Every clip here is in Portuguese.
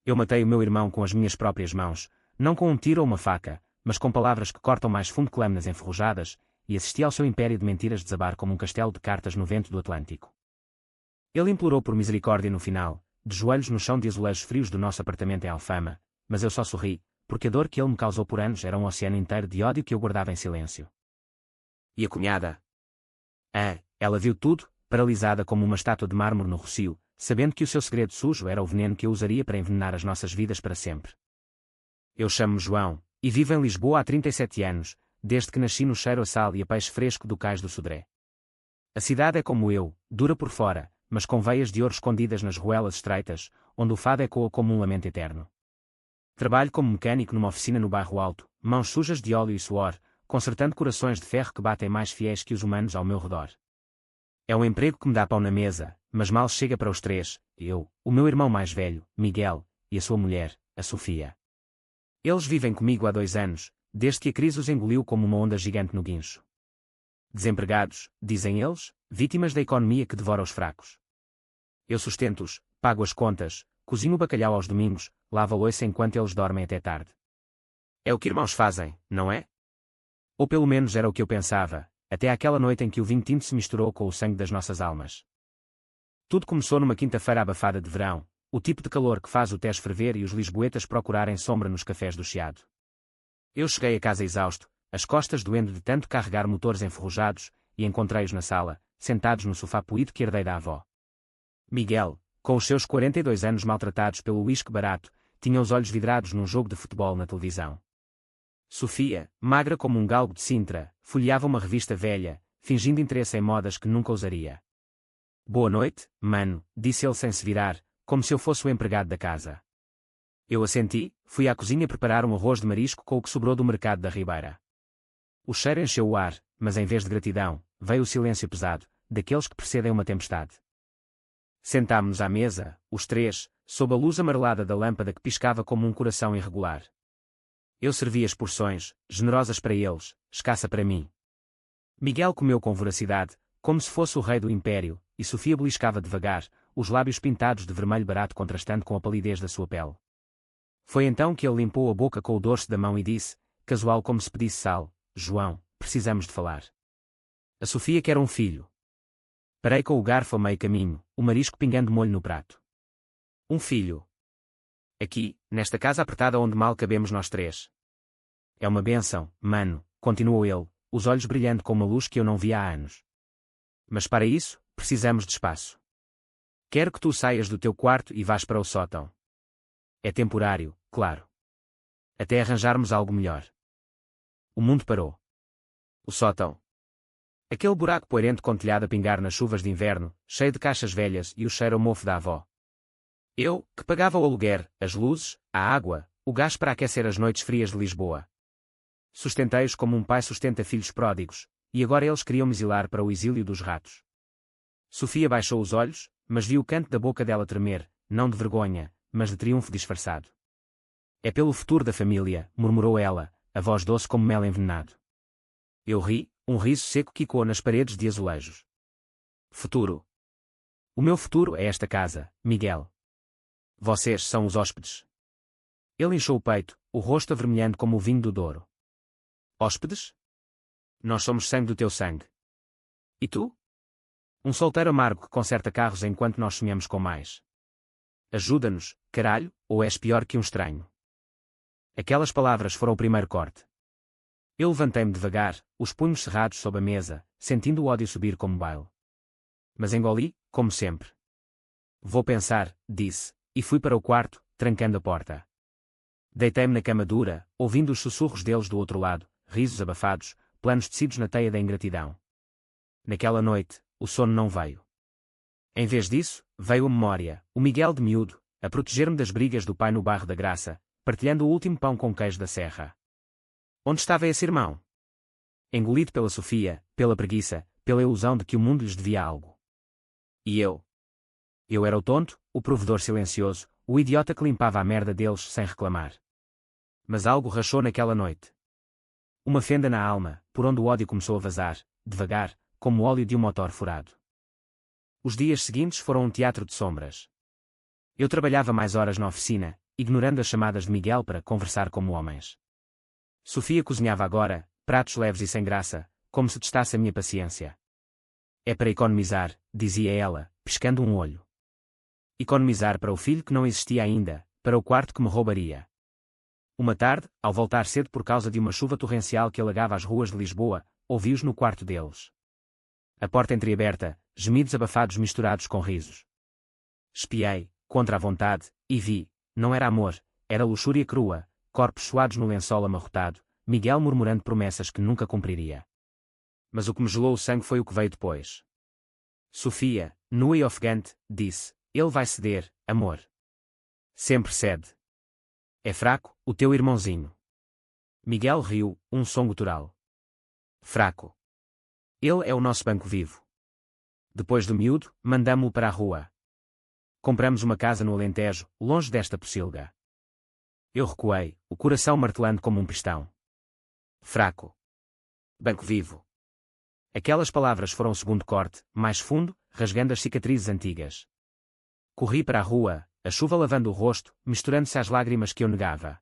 Eu matei o meu irmão com as minhas próprias mãos, não com um tiro ou uma faca, mas com palavras que cortam mais fundo que lâminas enferrujadas, e assisti ao seu império de mentiras desabar como um castelo de cartas no vento do Atlântico. Ele implorou por misericórdia no final, de joelhos no chão de azulejos frios do nosso apartamento em Alfama, mas eu só sorri, porque a dor que ele me causou por anos era um oceano inteiro de ódio que eu guardava em silêncio. E a cunhada? Ela viu tudo, paralisada como uma estátua de mármore no rocio, sabendo que o seu segredo sujo era o veneno que eu usaria para envenenar as nossas vidas para sempre. Eu chamo-me João, e vivo em Lisboa há 37 anos, desde que nasci no cheiro a sal e a peixe fresco do cais do Sodré. A cidade é como eu, dura por fora, mas com veias de ouro escondidas nas ruelas estreitas, onde o fado ecoa como um lamento eterno. Trabalho como mecânico numa oficina no bairro Alto, mãos sujas de óleo e suor, consertando corações de ferro que batem mais fiéis que os humanos ao meu redor. É um emprego que me dá pão na mesa, mas mal chega para os três, eu, o meu irmão mais velho, Miguel, e a sua mulher, a Sofia. Eles vivem comigo há 2 anos, desde que a crise os engoliu como uma onda gigante no guincho. Desempregados, dizem eles, vítimas da economia que devora os fracos. Eu sustento-os, pago as contas, cozinho o bacalhau aos domingos, lavo a louça enquanto eles dormem até tarde. É o que irmãos fazem, não é? Ou pelo menos era o que eu pensava, até aquela noite em que o vinho tinto se misturou com o sangue das nossas almas. Tudo começou numa quinta-feira abafada de verão, o tipo de calor que faz o Tejo ferver e os lisboetas procurarem sombra nos cafés do Chiado. Eu cheguei a casa exausto, as costas doendo de tanto carregar motores enferrujados, e encontrei-os na sala, sentados no sofá poído que herdei da avó. Miguel, com os seus 42 anos maltratados pelo uísque barato, tinha os olhos vidrados num jogo de futebol na televisão. Sofia, magra como um galgo de Sintra, folheava uma revista velha, fingindo interesse em modas que nunca usaria. Boa noite, mano, disse ele sem se virar, como se eu fosse o empregado da casa. Eu assenti, fui à cozinha preparar um arroz de marisco com o que sobrou do mercado da Ribeira. O cheiro encheu o ar, mas em vez de gratidão, veio o silêncio pesado, daqueles que precedem uma tempestade. Sentámo-nos à mesa, os três, sob a luz amarelada da lâmpada que piscava como um coração irregular. Eu servi as porções, generosas para eles, escassa para mim. Miguel comeu com voracidade, como se fosse o rei do império, e Sofia beliscava devagar, os lábios pintados de vermelho barato contrastando com a palidez da sua pele. Foi então que ele limpou a boca com o dorso da mão e disse, casual como se pedisse sal, João, precisamos de falar. A Sofia quer um filho. Parei com o garfo a meio caminho, o marisco pingando molho no prato. Um filho. Aqui, nesta casa apertada onde mal cabemos nós três. É uma bênção, mano, continuou ele, os olhos brilhando com uma luz que eu não via há anos. Mas para isso, precisamos de espaço. Quero que tu saias do teu quarto e vás para o sótão. É temporário, claro. Até arranjarmos algo melhor. O mundo parou. O sótão. Aquele buraco poeirento com telhado a pingar nas chuvas de inverno, cheio de caixas velhas e o cheiro ao mofo da avó. Eu, que pagava o aluguer, as luzes, a água, o gás para aquecer as noites frias de Lisboa. Sustentei-os como um pai sustenta filhos pródigos, e agora eles queriam me exilar para o exílio dos ratos. Sofia baixou os olhos, mas viu o canto da boca dela tremer, não de vergonha, mas de triunfo disfarçado. É pelo futuro da família, murmurou ela, a voz doce como mel envenenado. Eu ri, um riso seco quicou nas paredes de azulejos. Futuro. O meu futuro é esta casa, Miguel. Vocês são os hóspedes. Ele inchou o peito, o rosto avermelhando como o vinho do Douro. Hóspedes? Nós somos sangue do teu sangue. E tu? Um solteiro amargo que conserta carros enquanto nós sonhamos com mais. Ajuda-nos, caralho, ou és pior que um estranho. Aquelas palavras foram o primeiro corte. Eu levantei-me devagar, os punhos cerrados sob a mesa, sentindo o ódio subir como baile. Mas engoli, como sempre. Vou pensar, disse, e fui para o quarto, trancando a porta. Deitei-me na cama dura, ouvindo os sussurros deles do outro lado, risos abafados, planos tecidos na teia da ingratidão. Naquela noite, o sono não veio. Em vez disso, veio a memória, o Miguel de miúdo, a proteger-me das brigas do pai no bairro da Graça, partilhando o último pão com queijo da serra. Onde estava esse irmão? Engolido pela Sofia, pela preguiça, pela ilusão de que o mundo lhes devia algo. E eu? Eu era o tonto, o provedor silencioso, o idiota que limpava a merda deles sem reclamar. Mas algo rachou naquela noite. Uma fenda na alma, por onde o ódio começou a vazar, devagar, como o óleo de um motor furado. Os dias seguintes foram um teatro de sombras. Eu trabalhava mais horas na oficina, ignorando as chamadas de Miguel para conversar como homens. Sofia cozinhava agora, pratos leves e sem graça, como se testasse a minha paciência. É para economizar, dizia ela, piscando um olho. Economizar para o filho que não existia ainda, para o quarto que me roubaria. Uma tarde, ao voltar cedo por causa de uma chuva torrencial que alagava as ruas de Lisboa, ouvi-os no quarto deles. A porta entreaberta, gemidos abafados misturados com risos. Espiei, contra a vontade, e vi, não era amor, era luxúria crua, corpos suados no lençol amarrotado, Miguel murmurando promessas que nunca cumpriria. Mas o que me gelou o sangue foi o que veio depois. Sofia, nua e ofegante, disse, ele vai ceder, amor. Sempre cede. É fraco, o teu irmãozinho. Miguel riu, um som gutural. Fraco. Ele é o nosso banco vivo. Depois do miúdo, mandamo-o para a rua. Compramos uma casa no Alentejo, longe desta pocilga. Eu recuei, o coração martelando como um pistão. Fraco. Banco vivo. Aquelas palavras foram o segundo corte, mais fundo, rasgando as cicatrizes antigas. Corri para a rua, a chuva lavando o rosto, misturando-se às lágrimas que eu negava.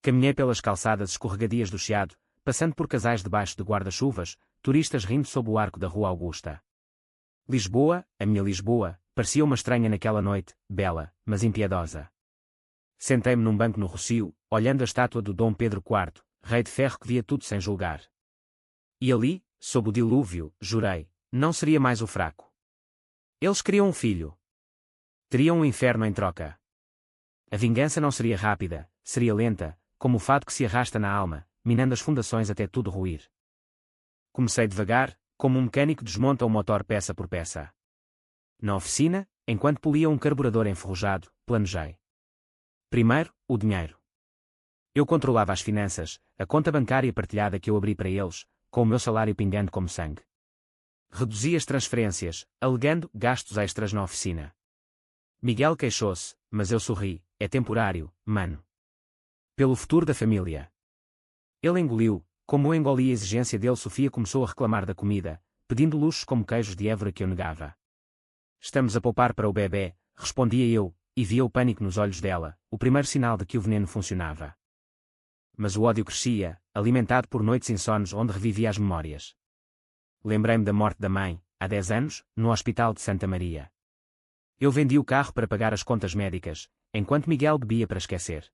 Caminhei pelas calçadas escorregadias do Chiado, passando por casais debaixo de guarda-chuvas, turistas rindo sob o arco da Rua Augusta. Lisboa, a minha Lisboa, parecia uma estranha naquela noite, bela, mas impiedosa. Sentei-me num banco no Rocio, olhando a estátua do Dom Pedro IV, rei de ferro que via tudo sem julgar. E ali, sob o dilúvio, jurei, não seria mais o fraco. Eles queriam um filho. Teriam um inferno em troca. A vingança não seria rápida, seria lenta, como o fado que se arrasta na alma, minando as fundações até tudo ruir. Comecei devagar, como um mecânico desmonta um motor peça por peça. Na oficina, enquanto polia um carburador enferrujado, planejei. Primeiro, o dinheiro. Eu controlava as finanças, a conta bancária partilhada que eu abri para eles, com o meu salário pingando como sangue. Reduzi as transferências, alegando gastos extras na oficina. Miguel queixou-se, mas eu sorri, é temporário, mano. Pelo futuro da família. Ele engoliu, como eu engoli a exigência dele. Sofia começou a reclamar da comida, pedindo luxos como queijos de Évora que eu negava. Estamos a poupar para o bebê, respondia eu, e via o pânico nos olhos dela, o primeiro sinal de que o veneno funcionava. Mas o ódio crescia, alimentado por noites insones onde revivia as memórias. Lembrei-me da morte da mãe, há 10 anos, no Hospital de Santa Maria. Eu vendi o carro para pagar as contas médicas, enquanto Miguel bebia para esquecer.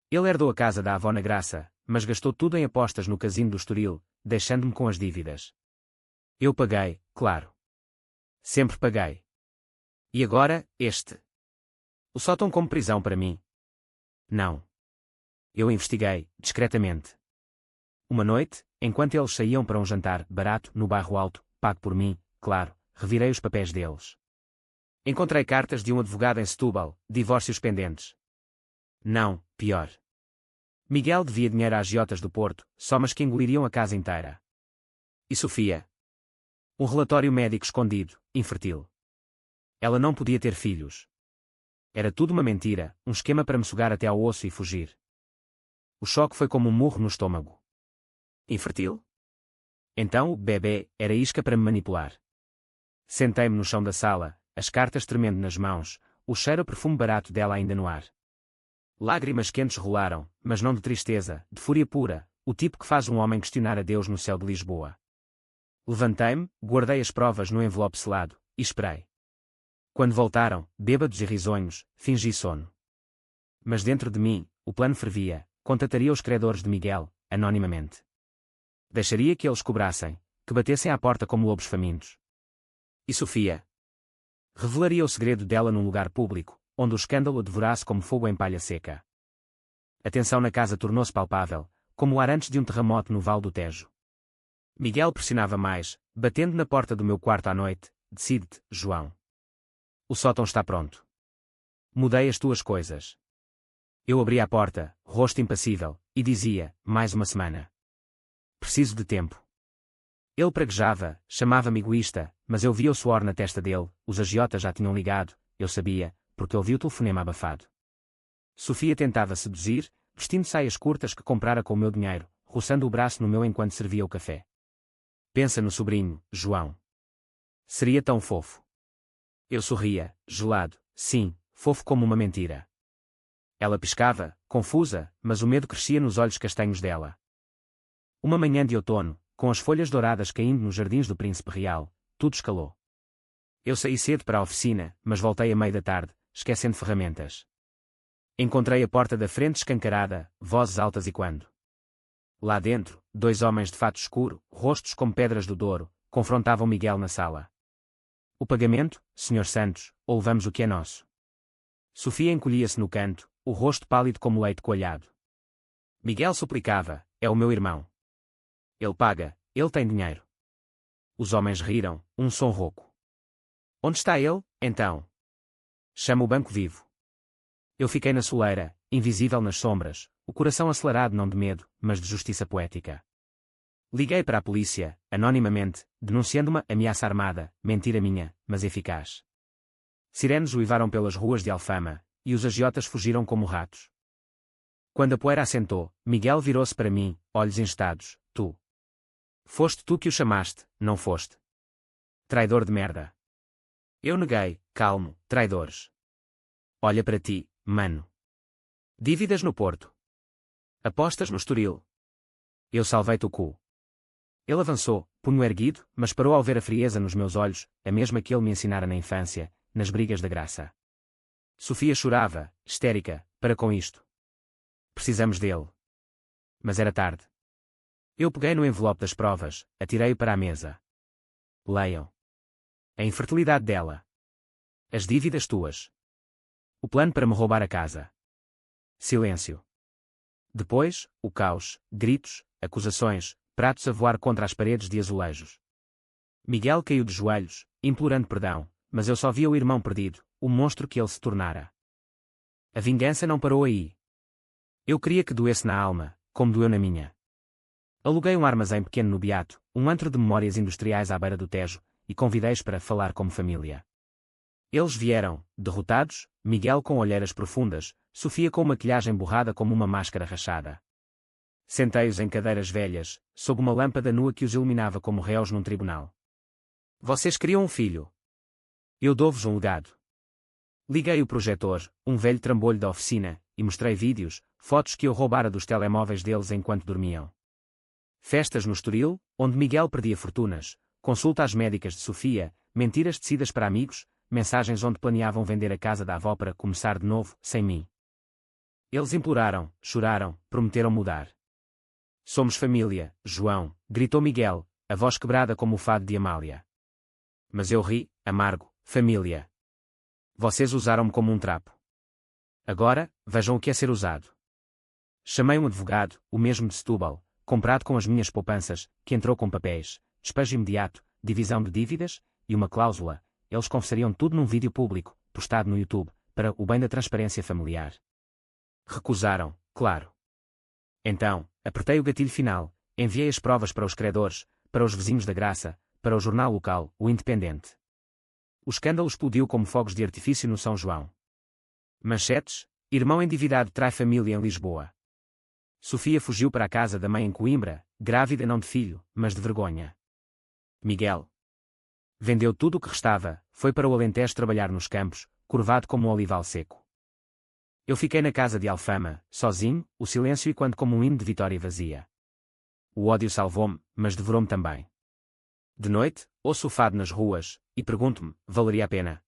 Ele herdou a casa da avó na Graça, mas gastou tudo em apostas no casino do Estoril, deixando-me com as dívidas. Eu paguei, claro. Sempre paguei. E agora, este. O sótão como prisão para mim? Não. Eu investiguei, discretamente. Uma noite, enquanto eles saíam para um jantar barato no bairro Alto, pago por mim, claro, revirei os papéis deles. Encontrei cartas de um advogado em Setúbal, divórcios pendentes. Não, pior. Miguel devia dinheiro às agiotas do Porto, somas que engoliriam a casa inteira. E Sofia? Um relatório médico escondido, infértil. Ela não podia ter filhos. Era tudo uma mentira, um esquema para me sugar até ao osso e fugir. O choque foi como um murro no estômago. Infértil? Então o bebê era isca para me manipular. Sentei-me no chão da sala, as cartas tremendo nas mãos, o cheiro a perfume barato dela ainda no ar. Lágrimas quentes rolaram, mas não de tristeza, de fúria pura, o tipo que faz um homem questionar a Deus no céu de Lisboa. Levantei-me, guardei as provas no envelope selado, e esperei. Quando voltaram, bêbados e risonhos, fingi sono. Mas dentro de mim, o plano fervia, contataria os credores de Miguel, anonimamente. Deixaria que eles cobrassem, que batessem à porta como lobos famintos. E Sofia? Revelaria o segredo dela num lugar público, onde o escândalo a devorasse como fogo em palha seca. A tensão na casa tornou-se palpável, como o ar antes de um terremoto no Vale do Tejo. Miguel pressionava mais, batendo na porta do meu quarto à noite. Decide-te, João. O sótão está pronto. Mudei as tuas coisas. Eu abria a porta, rosto impassível, e dizia, mais uma semana. Preciso de tempo. Ele praguejava, chamava-me egoísta, mas eu via o suor na testa dele, os agiotas já tinham ligado, eu sabia, porque ouvi o telefonema abafado. Sofia tentava seduzir, vestindo saias curtas que comprara com o meu dinheiro, roçando o braço no meu enquanto servia o café. Pensa no sobrinho, João. Seria tão fofo. Eu sorria, gelado, sim, fofo como uma mentira. Ela piscava, confusa, mas o medo crescia nos olhos castanhos dela. Uma manhã de outono, com as folhas douradas caindo nos jardins do Príncipe Real, tudo escalou. Eu saí cedo para a oficina, mas voltei à meia da tarde, esquecendo ferramentas. Encontrei a porta da frente escancarada, vozes altas e quando. Lá dentro, 2 homens de fato escuro, rostos como pedras do Douro, confrontavam Miguel na sala. O pagamento, Sr. Santos, ou levamos o que é nosso? Sofia encolhia-se no canto, o rosto pálido como leite coalhado. Miguel suplicava, é o meu irmão. Ele paga, ele tem dinheiro. Os homens riram, um som rouco. Onde está ele, então? Chama o banco vivo. Eu fiquei na soleira, invisível nas sombras, o coração acelerado não de medo, mas de justiça poética. Liguei para a polícia, anonimamente, denunciando uma ameaça armada, mentira minha, mas eficaz. Sirenes uivaram pelas ruas de Alfama, e os agiotas fugiram como ratos. Quando a poeira assentou, Miguel virou-se para mim, olhos instados, tu. Foste tu que o chamaste, não foste? Traidor de merda. Eu neguei, calmo, traidores. Olha para ti, mano. Dívidas no Porto. Apostas no Estoril. Eu salvei-te o cu. Ele avançou, punho erguido, mas parou ao ver a frieza nos meus olhos, a mesma que ele me ensinara na infância, nas brigas da graça. Sofia chorava, histérica, para com isto. Precisamos dele. Mas era tarde. Eu peguei no envelope das provas, atirei-o para a mesa. Leiam. A infertilidade dela. As dívidas tuas. O plano para me roubar a casa. Silêncio. Depois, o caos, gritos, acusações, pratos a voar contra as paredes de azulejos. Miguel caiu de joelhos, implorando perdão, mas eu só via o irmão perdido, o monstro que ele se tornara. A vingança não parou aí. Eu queria que doesse na alma, como doeu na minha. Aluguei um armazém pequeno no Beato, um antro de memórias industriais à beira do Tejo, e convidei-os para falar como família. Eles vieram, derrotados, Miguel com olheiras profundas, Sofia com maquilhagem borrada como uma máscara rachada. Sentei-os em cadeiras velhas, sob uma lâmpada nua que os iluminava como réus num tribunal. Vocês queriam um filho. Eu dou-vos um legado. Liguei o projetor, um velho trambolho da oficina, e mostrei vídeos, fotos que eu roubara dos telemóveis deles enquanto dormiam. Festas no Estoril, onde Miguel perdia fortunas, consultas médicas de Sofia, mentiras tecidas para amigos, mensagens onde planeavam vender a casa da avó para começar de novo, sem mim. Eles imploraram, choraram, prometeram mudar. Somos família, João, gritou Miguel, a voz quebrada como o fado de Amália. Mas eu ri, amargo, família. Vocês usaram-me como um trapo. Agora, vejam o que é ser usado. Chamei um advogado, o mesmo de Setúbal, comprado com as minhas poupanças, que entrou com papéis, despejo imediato, divisão de dívidas, e uma cláusula. Eles confessariam tudo num vídeo público, postado no YouTube, para o bem da transparência familiar. Recusaram, claro. Então, apertei o gatilho final, enviei as provas para os credores, para os vizinhos da Graça, para o jornal local, o Independente. O escândalo explodiu como fogos de artifício no São João. Manchetes: irmão endividado trai família em Lisboa. Sofia fugiu para a casa da mãe em Coimbra, grávida não de filho, mas de vergonha. Miguel vendeu tudo o que restava, foi para o Alentejo trabalhar nos campos, curvado como um olival seco. Eu fiquei na casa de Alfama, sozinho, o silêncio e quando como um hino de vitória vazia. O ódio salvou-me, mas devorou-me também. De noite, ouço o fado nas ruas, e pergunto-me, valeria a pena?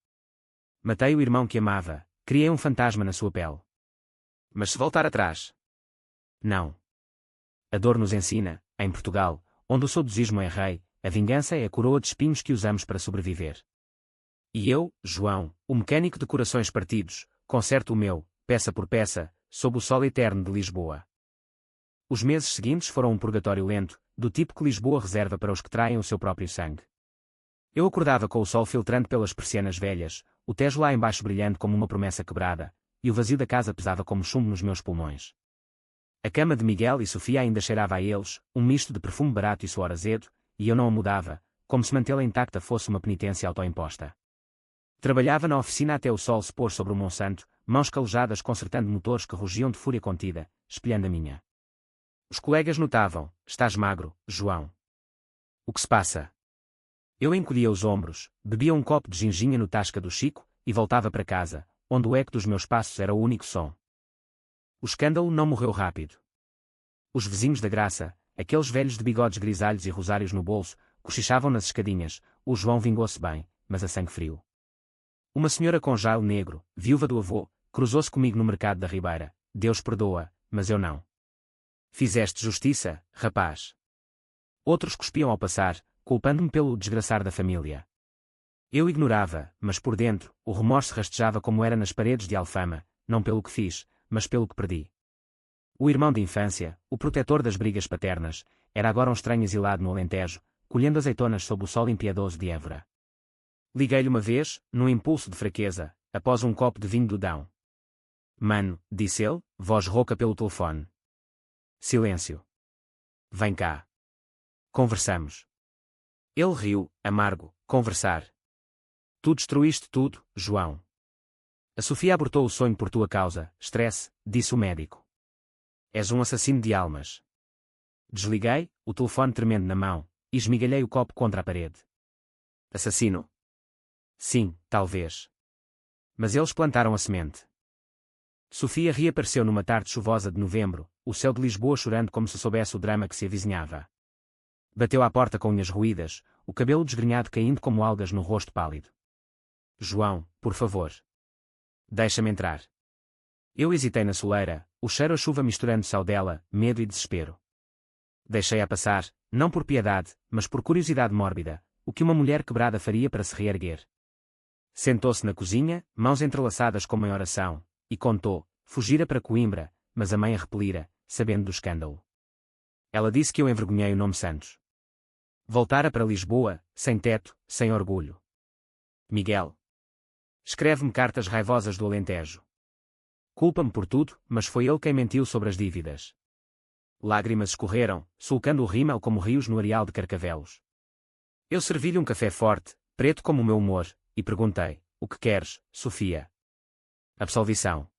Matei o irmão que amava, criei um fantasma na sua pele. Mas se voltar atrás? Não. A dor nos ensina, em Portugal, onde o saudosismo é rei, a vingança é a coroa de espinhos que usamos para sobreviver. E eu, João, o mecânico de corações partidos, conserto o meu, peça por peça, sob o sol eterno de Lisboa. Os meses seguintes foram um purgatório lento, do tipo que Lisboa reserva para os que traem o seu próprio sangue. Eu acordava com o sol filtrando pelas persianas velhas, o Tejo lá embaixo brilhando como uma promessa quebrada, e o vazio da casa pesava como chumbo nos meus pulmões. A cama de Miguel e Sofia ainda cheirava a eles, um misto de perfume barato e suor azedo, e eu não a mudava, como se mantê-la intacta fosse uma penitência autoimposta. Trabalhava na oficina até o sol se pôr sobre o Monsanto, mãos calejadas consertando motores que rugiam de fúria contida, espelhando a minha. Os colegas notavam, estás magro, João. O que se passa? Eu encolhia os ombros, bebia um copo de ginginha no tasca do Chico, e voltava para casa, onde o eco dos meus passos era o único som. O escândalo não morreu rápido. Os vizinhos da Graça, aqueles velhos de bigodes grisalhos e rosários no bolso, cochichavam nas escadinhas. O João vingou-se bem, mas a sangue frio. Uma senhora com jaile negro, viúva do avô, cruzou-se comigo no mercado da Ribeira. Deus perdoa, mas eu não. Fizeste justiça, rapaz. Outros cuspiam ao passar, culpando-me pelo desgraçar da família. Eu ignorava, mas por dentro, o remorso rastejava como era nas paredes de Alfama, não pelo que fiz, mas pelo que perdi. O irmão de infância, o protetor das brigas paternas, era agora um estranho exilado no Alentejo, colhendo azeitonas sob o sol impiedoso de Évora. Liguei-lhe uma vez, num impulso de fraqueza, após um copo de vinho do Dão. Mano, disse ele, voz rouca pelo telefone. Silêncio. Vem cá. Conversamos. Ele riu, amargo, conversar. Tu destruíste tudo, João. A Sofia abortou o sonho por tua causa, estresse, disse o médico. És um assassino de almas. Desliguei, o telefone tremendo na mão, e esmigalhei o copo contra a parede. Assassino? Sim, talvez. Mas eles plantaram a semente. Sofia reapareceu numa tarde chuvosa de novembro, o céu de Lisboa chorando como se soubesse o drama que se avizinhava. Bateu à porta com unhas roídas, o cabelo desgrenhado caindo como algas no rosto pálido. João, por favor. Deixa-me entrar. Eu hesitei na soleira, o cheiro a chuva misturando-se ao dela, medo e desespero. Deixei-a passar, não por piedade, mas por curiosidade mórbida, o que uma mulher quebrada faria para se reerguer. Sentou-se na cozinha, mãos entrelaçadas como em oração, e contou, fugira para Coimbra, mas a mãe a repelira, sabendo do escândalo. Ela disse que eu envergonhei o nome Santos. Voltara para Lisboa, sem teto, sem orgulho. Miguel. Escreve-me cartas raivosas do Alentejo. Culpa-me por tudo, mas foi ele quem mentiu sobre as dívidas. Lágrimas escorreram, sulcando o rímel como rios no areal de Carcavelos. Eu servi-lhe um café forte, preto como o meu humor, e perguntei, o que queres, Sofia? Absolvição.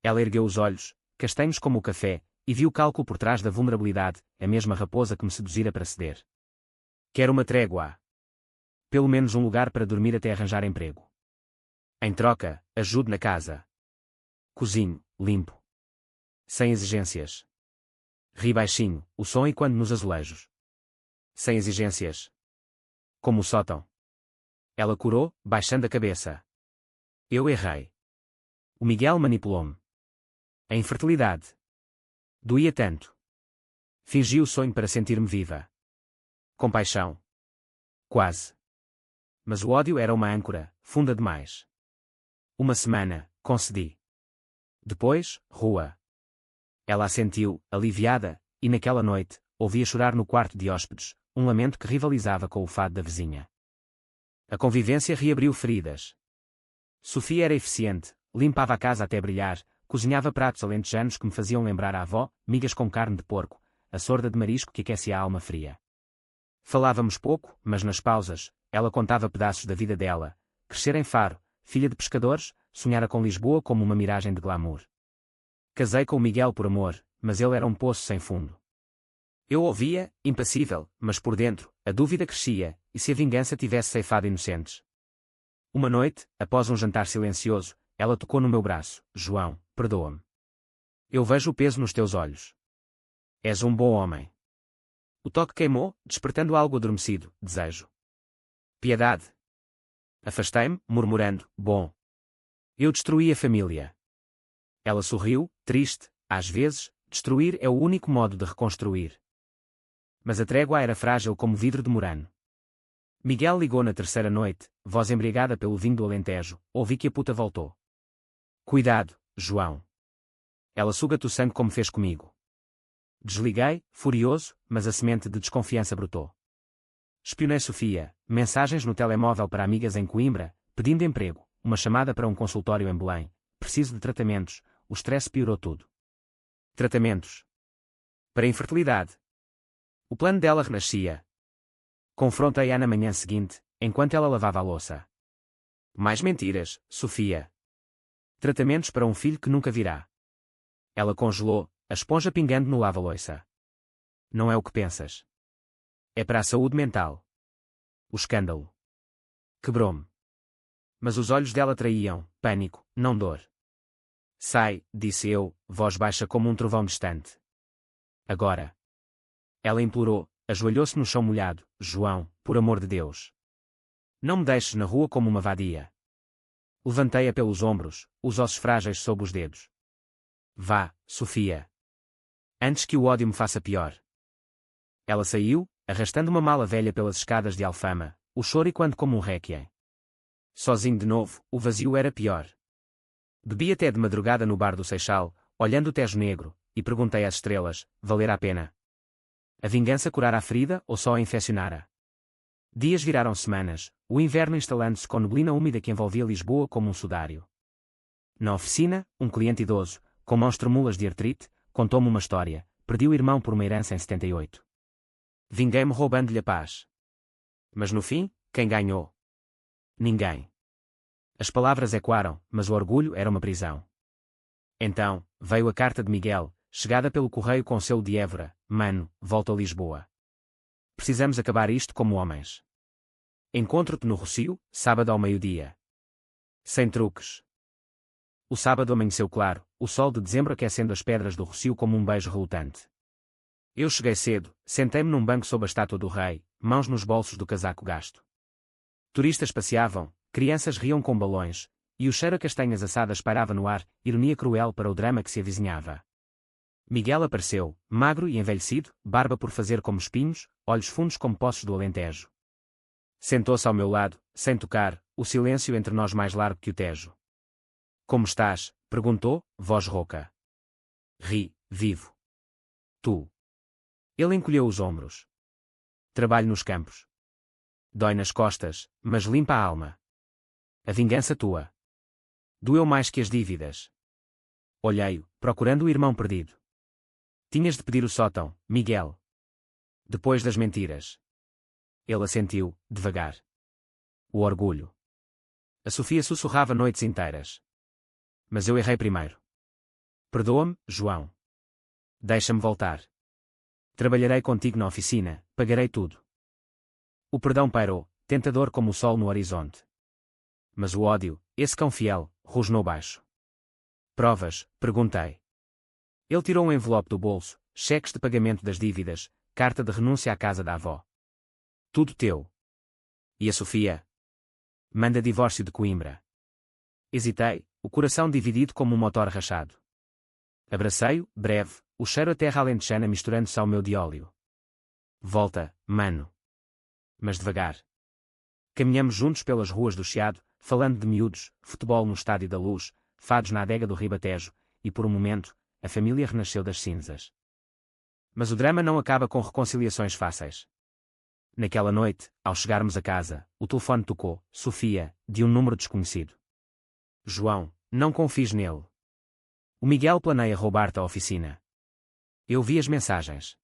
Ela ergueu os olhos, castanhos como o café, e viu o cálculo por trás da vulnerabilidade, a mesma raposa que me seduzira para ceder. Quero uma trégua. Pelo menos um lugar para dormir até arranjar emprego. Em troca, ajude na casa. Cozinho, limpo. Sem exigências. Ri baixinho, o som e quando nos azulejos. Sem exigências. Como o sótão. Ela curou, baixando a cabeça. Eu errei. O Miguel manipulou-me. A infertilidade. Doía tanto. Fingi o sonho para sentir-me viva. Compaixão. Quase. Mas o ódio era uma âncora, funda demais. Uma semana, concedi. Depois, rua. Ela assentiu, aliviada, e naquela noite, ouvia chorar no quarto de hóspedes, um lamento que rivalizava com o fado da vizinha. A convivência reabriu feridas. Sofia era eficiente, limpava a casa até brilhar, cozinhava pratos alentejanos que me faziam lembrar a avó, migas com carne de porco, a sorda de marisco que aquecia a alma fria. Falávamos pouco, mas nas pausas, ela contava pedaços da vida dela, crescer em Faro, filha de pescadores, sonhara com Lisboa como uma miragem de glamour. Casei com o Miguel por amor, mas ele era um poço sem fundo. Eu ouvia, impassível, mas por dentro, a dúvida crescia, e se a vingança tivesse ceifado inocentes? Uma noite, após um jantar silencioso, ela tocou no meu braço. João, perdoa-me. Eu vejo o peso nos teus olhos. És um bom homem. O toque queimou, despertando algo adormecido, desejo. Piedade. Afastei-me, murmurando, bom. Eu destruí a família. Ela sorriu, triste, às vezes, destruir é o único modo de reconstruir. Mas a trégua era frágil como vidro de murano. Miguel ligou na terceira noite, voz embriagada pelo vinho do Alentejo, ouvi que a puta voltou. Cuidado, João. Ela suga-te o sangue como fez comigo. Desliguei, furioso, mas a semente de desconfiança brotou. Espionei Sofia, mensagens no telemóvel para amigas em Coimbra, pedindo emprego, uma chamada para um consultório em Belém, preciso de tratamentos, o stress piorou tudo. Tratamentos. Para infertilidade. O plano dela renascia. Confrontei-a na manhã seguinte, enquanto ela lavava a louça. Mais mentiras, Sofia. Tratamentos para um filho que nunca virá. Ela congelou, a esponja pingando no lava-louça. Não é o que pensas. É para a saúde mental. O escândalo. Quebrou-me. Mas os olhos dela traíam, pânico, não dor. Sai, disse eu, voz baixa como um trovão distante. Agora. Ela implorou, ajoelhou-se no chão molhado. João, por amor de Deus. Não me deixes na rua como uma vadia. Levantei-a pelos ombros, os ossos frágeis sob os dedos. Vá, Sofia. Antes que o ódio me faça pior. Ela saiu, arrastando uma mala velha pelas escadas de Alfama, o choro ecoando como um réquiem. Sozinho de novo, o vazio era pior. Bebi até de madrugada no bar do Seixal, olhando o Tejo Negro, e perguntei às estrelas, valerá a pena? A vingança curara a ferida ou só a infeccionara? Dias viraram semanas, o inverno instalando-se com neblina úmida que envolvia Lisboa como um sudário. Na oficina, um cliente idoso, com mãos tremulas de artrite, contou-me uma história. Perdi o irmão por uma herança em 78. Vinguei-me roubando-lhe a paz. Mas no fim, quem ganhou? Ninguém. As palavras ecoaram, mas o orgulho era uma prisão. Então, veio a carta de Miguel, chegada pelo correio com selo de Évora. Mano, volto a Lisboa. Precisamos acabar isto como homens. Encontro-te no Rossio, sábado ao meio-dia. Sem truques. O sábado amanheceu claro, o sol de dezembro aquecendo as pedras do Rossio como um beijo relutante. Eu cheguei cedo, sentei-me num banco sob a estátua do rei, mãos nos bolsos do casaco gasto. Turistas passeavam, crianças riam com balões, e o cheiro a castanhas assadas pairava no ar, ironia cruel para o drama que se avizinhava. Miguel apareceu, magro e envelhecido, barba por fazer como espinhos, olhos fundos como poços do Alentejo. Sentou-se ao meu lado, sem tocar, o silêncio entre nós mais largo que o Tejo. Como estás? Perguntou, voz rouca. Ri, vivo. Tu. Ele encolheu os ombros. Trabalho nos campos. Dói nas costas, mas limpa a alma. A vingança tua. Doeu mais que as dívidas. Olhei-o, procurando o irmão perdido. Tinhas de pedir o sótão, Miguel. Depois das mentiras. Ele assentiu, devagar. O orgulho. A Sofia sussurrava noites inteiras. Mas eu errei primeiro. Perdoa-me, João. Deixa-me voltar. Trabalharei contigo na oficina, pagarei tudo. O perdão pairou, tentador como o sol no horizonte. Mas o ódio, esse cão fiel, rosnou baixo. Provas? Perguntei. Ele tirou um envelope do bolso, cheques de pagamento das dívidas, carta de renúncia à casa da avó. Tudo teu. E a Sofia? Manda divórcio de Coimbra. Hesitei, o coração dividido como um motor rachado. Abracei-o, breve, o cheiro a terra alentejana misturando-se ao meu de óleo. Volta, mano. Mas devagar. Caminhamos juntos pelas ruas do Chiado, falando de miúdos, futebol no Estádio da Luz, fados na adega do Ribatejo, e por um momento, a família renasceu das cinzas. Mas o drama não acaba com reconciliações fáceis. Naquela noite, ao chegarmos a casa, o telefone tocou, Sofia, de um número desconhecido. João, não confies nele. O Miguel planeia roubar-te a oficina. Eu vi as mensagens.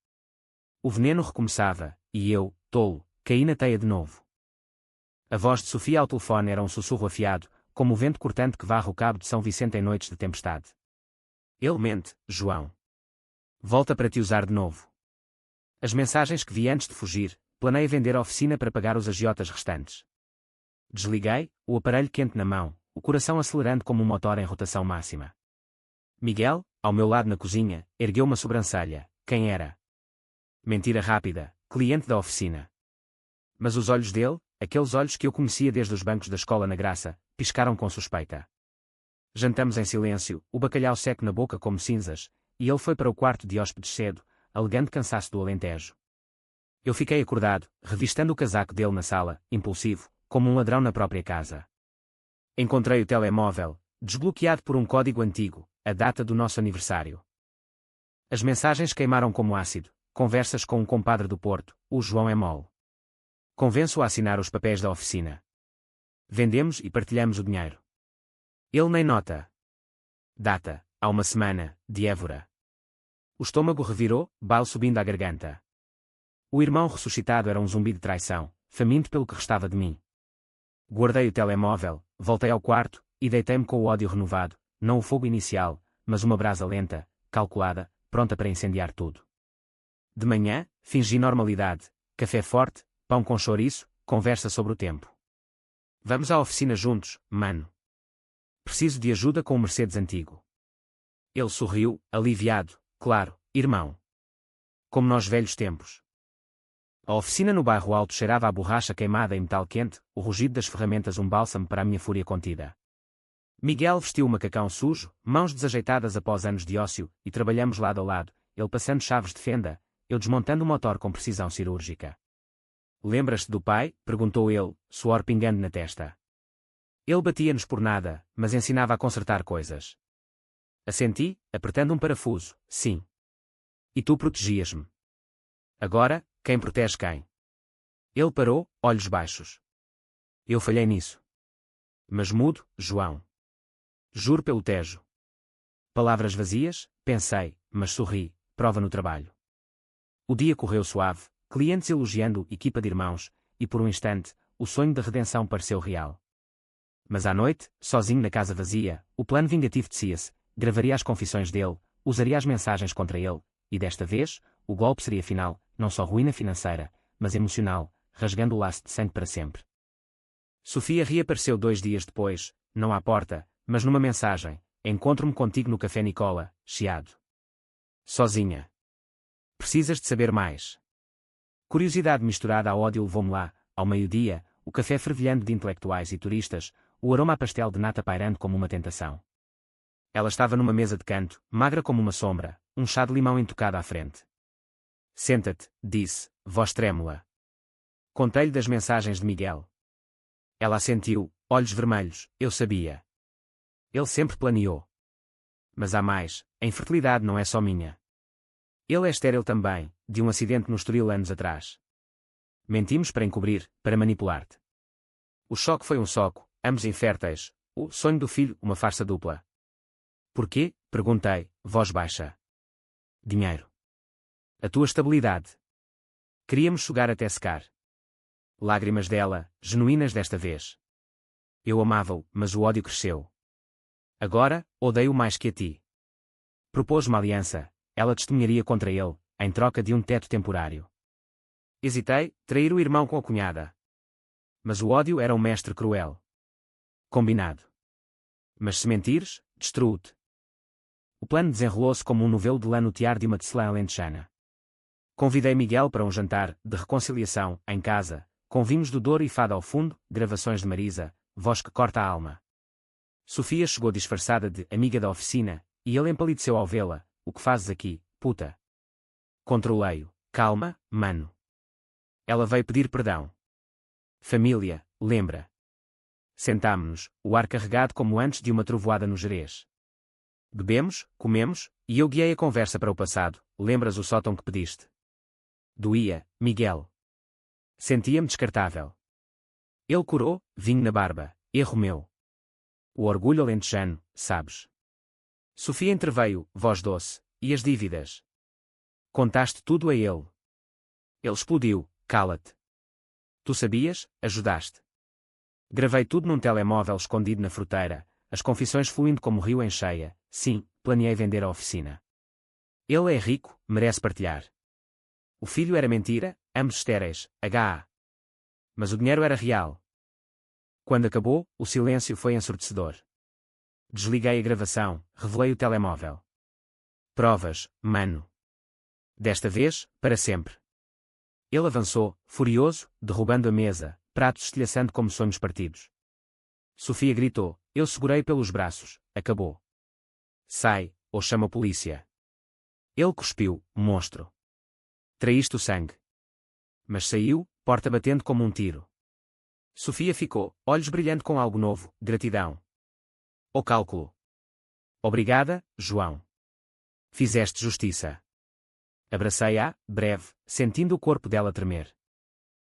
O veneno recomeçava, e eu, tolo, caí na teia de novo. A voz de Sofia ao telefone era um sussurro afiado, como o vento cortante que varre o cabo de São Vicente em noites de tempestade. Ele mente, João. Volta para te usar de novo. As mensagens que vi antes de fugir, planei vender a oficina para pagar os agiotas restantes. Desliguei, o aparelho quente na mão, o coração acelerando como um motor em rotação máxima. Miguel, ao meu lado na cozinha, ergueu uma sobrancelha. Quem era? Mentira rápida, cliente da oficina. Mas os olhos dele, aqueles olhos que eu conhecia desde os bancos da escola na Graça, piscaram com suspeita. Jantamos em silêncio, o bacalhau seco na boca como cinzas, e ele foi para o quarto de hóspedes cedo, alegando cansaço do Alentejo. Eu fiquei acordado, revistando o casaco dele na sala, impulsivo, como um ladrão na própria casa. Encontrei o telemóvel, desbloqueado por um código antigo, a data do nosso aniversário. As mensagens queimaram como ácido, conversas com um compadre do Porto, o João é mole. Convenço-o a assinar os papéis da oficina. Vendemos e partilhamos o dinheiro. Ele nem nota. Data, há uma semana, de Évora. O estômago revirou, balo subindo à garganta. O irmão ressuscitado era um zumbi de traição, faminto pelo que restava de mim. Guardei o telemóvel, voltei ao quarto, e deitei-me com o ódio renovado, não o fogo inicial, mas uma brasa lenta, calculada, pronta para incendiar tudo. De manhã, fingi normalidade, café forte, pão com chouriço, conversa sobre o tempo. Vamos à oficina juntos, mano. Preciso de ajuda com o Mercedes antigo. Ele sorriu, aliviado. Claro, irmão. Como nos velhos tempos. A oficina no bairro alto cheirava a borracha queimada e metal quente, o rugido das ferramentas um bálsamo para a minha fúria contida. Miguel vestiu o macacão sujo, mãos desajeitadas após anos de ócio, e trabalhamos lado a lado, ele passando chaves de fenda, eu desmontando o motor com precisão cirúrgica. Lembras-te do pai? Perguntou ele, suor pingando na testa. Ele batia-nos por nada, mas ensinava a consertar coisas. Assenti, apertando um parafuso, sim. E tu protegias-me. Agora, quem protege quem? Ele parou, olhos baixos. Eu falhei nisso. Mas mudo, João. Juro pelo Tejo. Palavras vazias, pensei, mas sorri, prova no trabalho. O dia correu suave, clientes elogiando equipa de irmãos, e por um instante, o sonho da redenção pareceu real. Mas à noite, sozinho na casa vazia, o plano vingativo tecia-se, gravaria as confissões dele, usaria as mensagens contra ele, e desta vez, o golpe seria final, não só ruína financeira, mas emocional, rasgando o laço de sangue para sempre. Sofia reapareceu 2 dias depois, não à porta, mas numa mensagem: encontro-me contigo no Café Nicola, chiado. Sozinha. Precisas de saber mais. Curiosidade misturada a ódio levou-me lá, ao meio-dia, o café fervilhando de intelectuais e turistas, o aroma a pastel de nata pairando como uma tentação. Ela estava numa mesa de canto, magra como uma sombra, um chá de limão intocado à frente. Senta-te, disse, voz trêmula. Contei-lhe das mensagens de Miguel. Ela assentiu, olhos vermelhos, eu sabia. Ele sempre planeou. Mas há mais, a infertilidade não é só minha. Ele é estéril também, de um acidente no Estoril anos atrás. Mentimos para encobrir, para manipular-te. O choque foi um soco, ambos inférteis, o sonho do filho, uma farsa dupla. Porquê? Perguntei, voz baixa. Dinheiro. A tua estabilidade. Queríamos sugar até secar. Lágrimas dela, genuínas desta vez. Eu amava-o, mas o ódio cresceu. Agora, odeio mais que a ti. Propôs uma aliança, ela testemunharia contra ele, em troca de um teto temporário. Hesitei, trair o irmão com a cunhada. Mas o ódio era um mestre cruel. Combinado. Mas se mentires, destruo-te. O plano desenrolou-se como um novelo de lã no tiar de uma tecelã alentejana. Convidei Miguel para um jantar, de reconciliação, em casa, com vinhos do Douro e fado ao fundo, gravações de Marisa, voz que corta a alma. Sofia chegou disfarçada de amiga da oficina, e ele empalideceu ao vê-la. O que fazes aqui, puta? Controlei-o. Calma, mano. Ela veio pedir perdão. Família, lembra. Sentámo-nos, o ar carregado como antes de uma trovoada no Gerês. Bebemos, comemos, e eu guiei a conversa para o passado. Lembras o sótão que pediste? Doía, Miguel. Sentia-me descartável. Ele curou, vinho na barba, erro meu. O orgulho alentejano, sabes. Sofia interveio, voz doce, e as dívidas? Contaste tudo a ele. Ele explodiu, cala-te. Tu sabias, ajudaste. Gravei tudo num telemóvel escondido na fruteira, as confissões fluindo como rio em cheia. Sim, planeei vender a oficina. Ele é rico, merece partilhar. O filho era mentira, ambos estéreis, H.A. Mas o dinheiro era real. Quando acabou, o silêncio foi ensurdecedor. Desliguei a gravação, revelei o telemóvel. Provas, mano. Desta vez, para sempre. Ele avançou, furioso, derrubando a mesa, pratos estilhaçando como sonhos partidos. Sofia gritou, eu segurei pelos braços, acabou. Sai, ou chama a polícia. Ele cuspiu, monstro. Traíste o sangue. Mas saiu, porta batendo como um tiro. Sofia ficou, olhos brilhando com algo novo, gratidão. O cálculo. Obrigada, João. Fizeste justiça. Abracei-a, breve, sentindo o corpo dela tremer.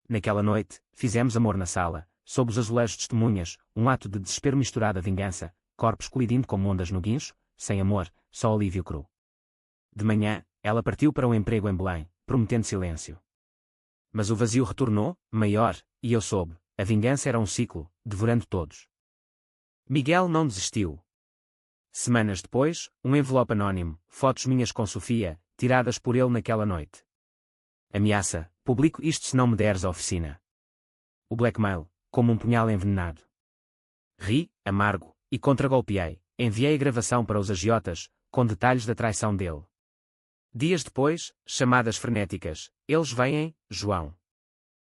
Naquela noite, fizemos amor na sala, sob os azulejos testemunhas, um ato de desespero misturado a vingança, corpos colidindo como ondas no guincho, sem amor, só alívio cru. De manhã, ela partiu para um emprego em Belém, prometendo silêncio. Mas o vazio retornou, maior, e eu soube, a vingança era um ciclo, devorando todos. Miguel não desistiu. Semanas depois, um envelope anónimo, fotos minhas com Sofia, tiradas por ele naquela noite. Ameaça, publico isto se não me deres a oficina. O blackmail, como um punhal envenenado. Ri, amargo, e contragolpeei, enviei a gravação para os agiotas, com detalhes da traição dele. Dias depois, chamadas frenéticas. Eles vêm, João.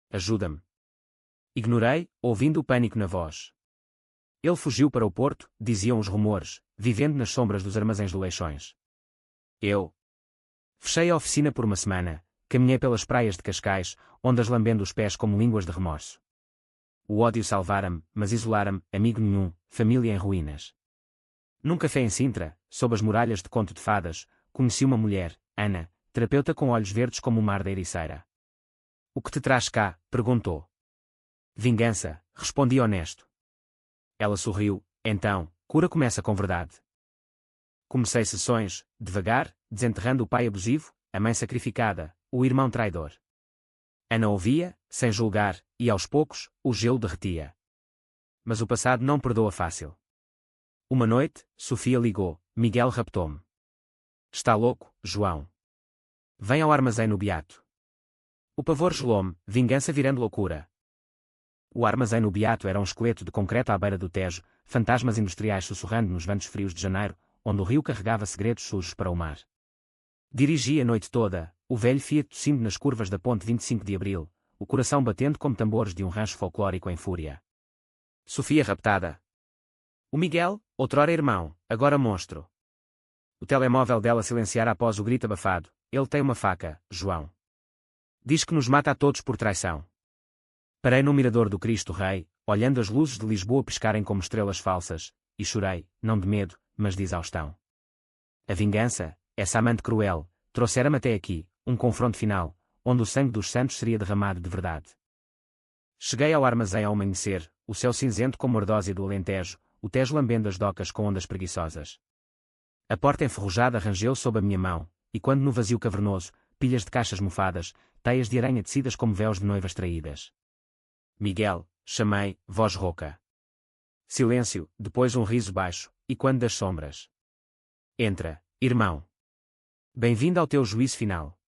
Ajuda-me. Ignorei, ouvindo o pânico na voz. Ele fugiu para o porto, diziam os rumores, vivendo nas sombras dos armazéns do Leixões. Eu fechei a oficina por uma semana, caminhei pelas praias de Cascais, ondas lambendo os pés como línguas de remorso. O ódio salvara-me, mas isolara-me, amigo nenhum, família em ruínas. Num café em Sintra, sob as muralhas de conto de fadas, conheci uma mulher, Ana, terapeuta com olhos verdes como o mar da Ericeira. O que te traz cá? Perguntou. Vingança, respondi honesto. Ela sorriu. Então, cura começa com verdade. Comecei sessões, devagar, desenterrando o pai abusivo, a mãe sacrificada, o irmão traidor. Ana ouvia, sem julgar, e aos poucos, o gelo derretia. Mas o passado não perdoa fácil. Uma noite, Sofia ligou. Miguel raptou-me. Está louco, João? Vem ao armazém no Beato. O pavor gelou-me, vingança virando loucura. O armazém no Beato era um esqueleto de concreto à beira do Tejo, fantasmas industriais sussurrando nos ventos frios de janeiro, onde o rio carregava segredos sujos para o mar. Dirigi a noite toda, o velho Fiat tossindo nas curvas da ponte 25 de Abril, o coração batendo como tambores de um rancho folclórico em fúria. Sofia raptada. O Miguel, outrora irmão, agora monstro. O telemóvel dela silenciara após o grito abafado. Ele tem uma faca, João. Diz que nos mata a todos por traição. Parei no mirador do Cristo Rei, olhando as luzes de Lisboa piscarem como estrelas falsas, e chorei, não de medo, mas de exaustão. A vingança, essa amante cruel, trouxera-me até aqui, um confronto final, onde o sangue dos santos seria derramado de verdade. Cheguei ao armazém ao amanhecer, o céu cinzento como a ardósia do Alentejo, o Tejo lambendo as docas com ondas preguiçosas. A porta enferrujada rangeu sob a minha mão, e quando no vazio cavernoso, pilhas de caixas mofadas, teias de aranha tecidas como véus de noivas traídas. Miguel, chamei, voz rouca. Silêncio, depois um riso baixo, e quando das sombras. Entra, irmão. Bem-vindo ao teu juízo final.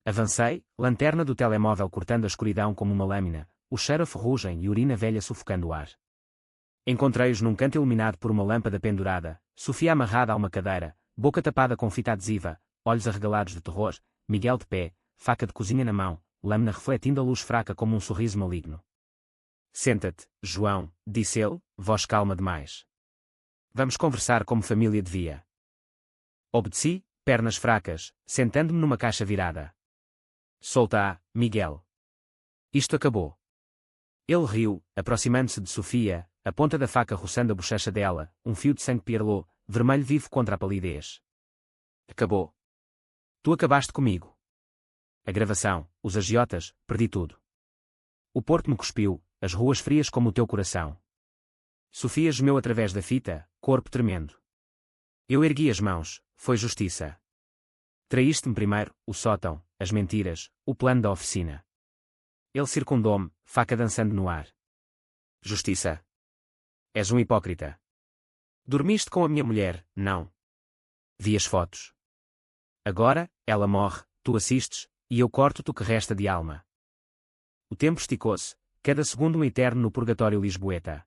Avancei, lanterna do telemóvel cortando a escuridão como uma lâmina, o cheiro a ferrugem e urina velha sufocando o ar. Encontrei-os num canto iluminado por uma lâmpada pendurada, Sofia amarrada a uma cadeira, boca tapada com fita adesiva, olhos arregalados de terror, Miguel de pé, faca de cozinha na mão, lâmina refletindo a luz fraca como um sorriso maligno. Senta-te, João, disse ele, voz calma demais. Vamos conversar como família devia. Obedeci, pernas fracas, sentando-me numa caixa virada. Solta-a, Miguel. Isto acabou. Ele riu, aproximando-se de Sofia, a ponta da faca roçando a bochecha dela, um fio de sangue pierlot, vermelho vivo contra a palidez. Acabou. Tu acabaste comigo. A gravação, os agiotas, perdi tudo. O porto me cuspiu, as ruas frias como o teu coração. Sofia gemeu através da fita, corpo tremendo. Eu ergui as mãos, foi justiça. Traíste-me primeiro, o sótão, as mentiras, o plano da oficina. Ele circundou-me, faca dançando no ar. Justiça. És um hipócrita. Dormiste com a minha mulher, não. Vi as fotos. Agora, ela morre, tu assistes, e eu corto-te o que resta de alma. O tempo esticou-se, cada segundo um eterno no purgatório lisboeta.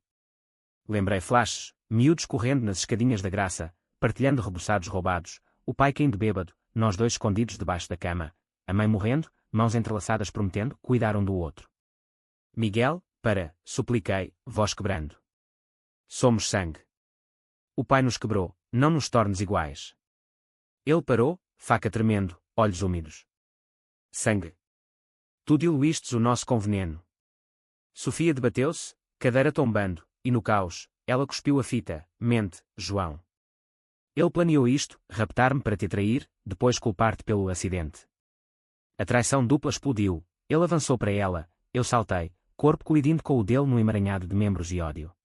Lembrei flashes, miúdos correndo nas escadinhas da graça, partilhando reboçados roubados, o pai caindo bêbado, nós dois escondidos debaixo da cama, a mãe morrendo, mãos entrelaçadas prometendo cuidar um do outro. Miguel, supliquei, voz quebrando. Somos sangue. O pai nos quebrou, não nos tornes iguais. Ele parou, faca tremendo, olhos úmidos. Sangue. Tu diluístes o nosso com veneno. Sofia debateu-se, cadeira tombando, e no caos, ela cuspiu a fita, mente, João. Ele planeou isto, raptar-me para te trair, depois culpar-te pelo acidente. A traição dupla explodiu, ele avançou para ela, eu saltei, corpo colidindo com o dele num emaranhado de membros e ódio.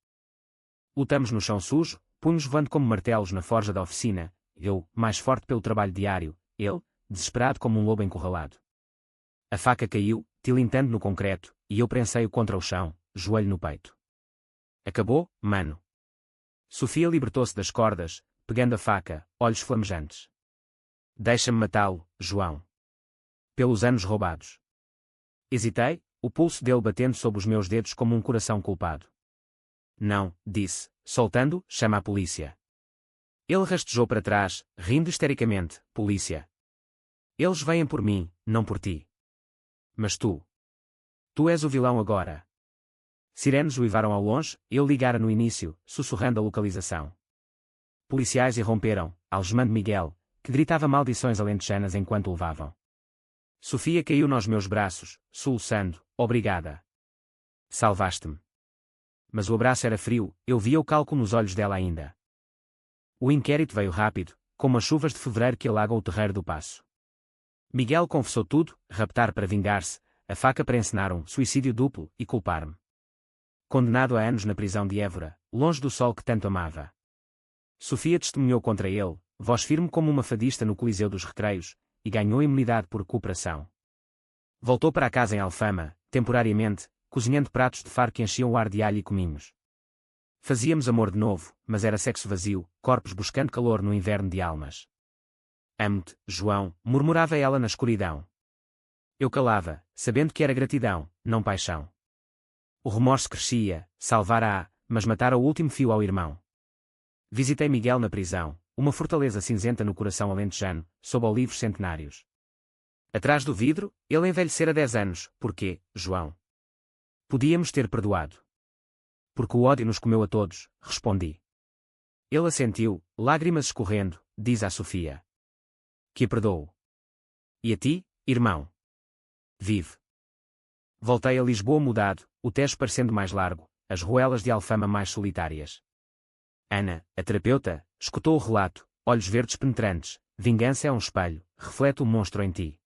Lutamos no chão sujo, punhos voando como martelos na forja da oficina, eu, mais forte pelo trabalho diário, ele, desesperado como um lobo encurralado. A faca caiu, tilintando no concreto, e eu prensei-o contra o chão, joelho no peito. Acabou, mano. Sofia libertou-se das cordas, pegando a faca, olhos flamejantes. Deixa-me matá-lo, João. Pelos anos roubados. Hesitei, o pulso dele batendo sob os meus dedos como um coração culpado. Não, disse, soltando, chama a polícia. Ele rastejou para trás, rindo histericamente. Polícia. Eles vêm por mim, não por ti. Mas tu. Tu és o vilão agora. Sirenes uivaram ao longe, eu ligara no início, sussurrando a localização. Policiais irromperam, algemando Miguel, que gritava maldições alentejanas enquanto o levavam. Sofia caiu nos meus braços, soluçando, obrigada. Salvaste-me. Mas o abraço era frio, eu via o cálculo nos olhos dela ainda. O inquérito veio rápido, como as chuvas de fevereiro que alagam o terreiro do Paço. Miguel confessou tudo, raptar para vingar-se, a faca para encenar um suicídio duplo e culpar-me. Condenado a anos na prisão de Évora, longe do sol que tanto amava. Sofia testemunhou contra ele, voz firme como uma fadista no Coliseu dos Recreios, e ganhou imunidade por cooperação. Voltou para a casa em Alfama, temporariamente, cozinhando pratos de faro que enchiam o ar de alho e cominhos. Fazíamos amor de novo, mas era sexo vazio, corpos buscando calor no inverno de almas. Amo-te, João, murmurava ela na escuridão. Eu calava, sabendo que era gratidão, não paixão. O remorso crescia, salvara-a, mas matara o último fio ao irmão. Visitei Miguel na prisão, uma fortaleza cinzenta no coração alentejano, sob olivos centenários. Atrás do vidro, ele envelhecera 10 anos, porquê, João? Podíamos ter perdoado. Porque o ódio nos comeu a todos, respondi. Ele assentiu, lágrimas escorrendo, diz à Sofia. Que perdoo. E a ti, irmão? Vive. Voltei a Lisboa mudado, o Tejo parecendo mais largo, as ruelas de Alfama mais solitárias. Ana, a terapeuta, escutou o relato, olhos verdes penetrantes, vingança é um espelho, reflete o monstro em ti.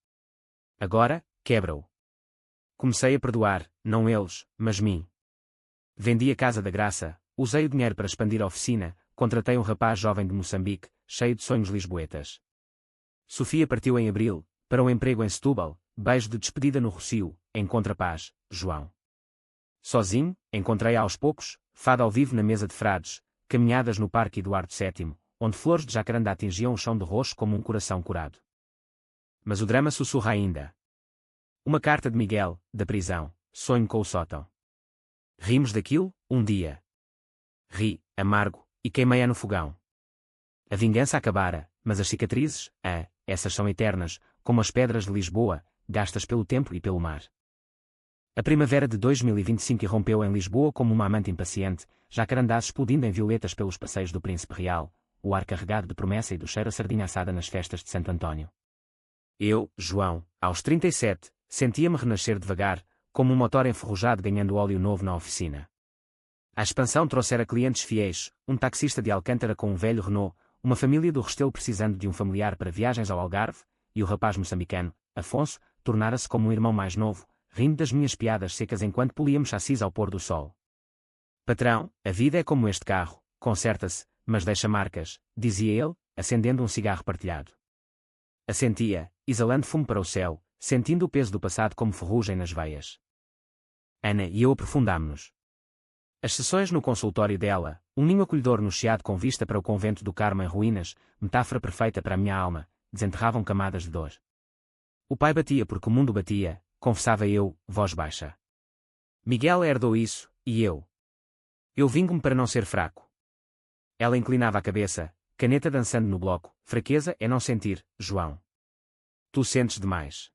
Agora, quebra-o. Comecei a perdoar, não eles, mas mim. Vendi a Casa da Graça, usei o dinheiro para expandir a oficina, contratei um rapaz jovem de Moçambique, cheio de sonhos lisboetas. Sofia partiu em abril, para um emprego em Setúbal, beijo de despedida no Rocio, encontra paz, João. Sozinho, encontrei-a aos poucos, fado ao vivo na mesa de frades, caminhadas no Parque Eduardo VII, onde flores de jacarandá atingiam o chão de roxo como um coração curado. Mas o drama sussurra ainda. Uma carta de Miguel, da prisão, sonho com o sótão. Rimos daquilo, um dia. Ri, amargo, e queimei-a no fogão. A vingança acabara, mas as cicatrizes, essas são eternas, como as pedras de Lisboa, gastas pelo tempo e pelo mar. A primavera de 2025 irrompeu em Lisboa como uma amante impaciente, jacarandás explodindo em violetas pelos passeios do Príncipe Real, o ar carregado de promessa e do cheiro a sardinha assada nas festas de Santo António. Eu, João, aos 37, sentia-me renascer devagar, como um motor enferrujado ganhando óleo novo na oficina. A expansão trouxera clientes fiéis, um taxista de Alcântara com um velho Renault, uma família do Restelo precisando de um familiar para viagens ao Algarve, e o rapaz moçambicano, Afonso, tornara-se como um irmão mais novo, rindo das minhas piadas secas enquanto políamos chassis ao pôr do sol. Patrão, a vida é como este carro, conserta-se, mas deixa marcas, dizia ele, acendendo um cigarro partilhado. Assentia, exalando fumo para o céu, sentindo o peso do passado como ferrugem nas veias. Ana e eu aprofundámo-nos. As sessões no consultório dela, um ninho acolhedor no Chiado com vista para o convento do Carmo em ruínas, metáfora perfeita para a minha alma, desenterravam camadas de dor. O pai batia porque o mundo batia, confessava eu, voz baixa. Miguel herdou isso, e eu. Eu vingo-me para não ser fraco. Ela inclinava a cabeça, caneta dançando no bloco, fraqueza é não sentir, João. Tu sentes demais.